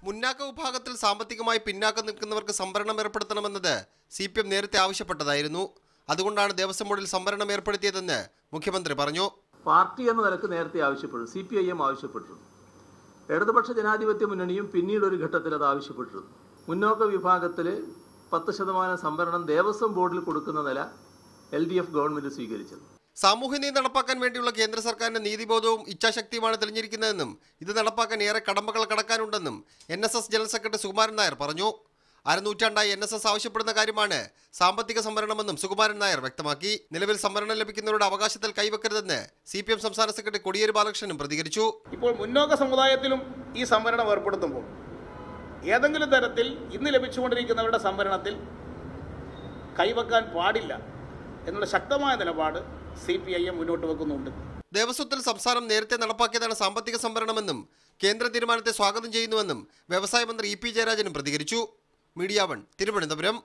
മുന്നാക്ക വിഭാഗത്തിൽ സാമ്പത്തികമായി പിന്നാക്കം നിൽക്കുന്നവർക്ക് സംവരണം ഏർപ്പെടുത്തണമെന്നത് CPM നേരത്തെ ആവശ്യപ്പെട്ടതായിരുന്നു. അതുകൊണ്ടാണ് ദേവസ്വം ബോർഡിൽ സംവരണം ഏർപ്പെടുത്തിയതെന്ന് മുഖ്യമന്ത്രി പറഞ്ഞു. പാർട്ടി എന്ന നിലക്ക് നേരത്തെ ആവശ്യപ്പെട്ടു, CPIM ആവശ്യപ്പെട്ടു, ഇടതുപക്ഷ ജനാധിപത്യ മുന്നണിയും പിന്നീട് ഒരു ഘട്ടത്തിൽ അത് ആവശ്യപ്പെട്ടു. മുന്നോക്ക വിഭാഗത്തിൽ 10% സംവരണം ദേവസ്വം ബോർഡിൽ കൊടുക്കുന്ന നില LDF ഗവൺമെന്റ് സ്വീകരിച്ചത്. സാമൂഹ്യനീതി നടപ്പാക്കാൻ വേണ്ടിയുള്ള കേന്ദ്ര സർക്കാരിന്റെ നീതിബോധവും ഇച്ഛാശക്തിയുമാണ് തെളിഞ്ഞിരിക്കുന്നതെന്നും ഇത് നടപ്പാക്കാൻ ഏറെ കടമ്പകൾ കടക്കാനുണ്ടെന്നും NSS general secretary Sukumaran Nair പറഞ്ഞു. അരനൂറ്റാണ്ടായി NSS ആവശ്യപ്പെടുന്ന കാര്യമാണ് സാമ്പത്തിക സംവരണമെന്നും സുകുമാരൻ നായർ വ്യക്തമാക്കി. നിലവിൽ സംവരണം ലഭിക്കുന്നവരുടെ അവകാശത്തിൽ കൈവെക്കരുതെന്ന് CPM സംസ്ഥാന സെക്രട്ടറി കൊടിയേരി ബാലകൃഷ്ണനും പ്രതികരിച്ചു. ഇപ്പോൾ മുന്നോക്ക സമുദായത്തിലും ഈ സംവരണം ഏർപ്പെടുത്തുമ്പോൾ ഏതെങ്കിലും തരത്തിൽ ഇന്ന് ലഭിച്ചുകൊണ്ടിരിക്കുന്നവരുടെ സംവരണത്തിൽ കൈവെക്കാൻ പാടില്ല എന്നുള്ള ശക്തമായ നിലപാട് CPIM മുന്നോട്ട് വെക്കുന്നുണ്ട്. ദേവസ്വത്തിൽ സംസ്ഥാനം നേരത്തെ നടപ്പാക്കിയതാണ് സാമ്പത്തിക സംവരണമെന്നും കേന്ദ്ര തീരുമാനത്തെ സ്വാഗതം ചെയ്യുന്നുവെന്നും വ്യവസായ മന്ത്രി EP ജയരാജനും പ്രതികരിച്ചു. മീഡിയ 1 തിരുവനന്തപുരം.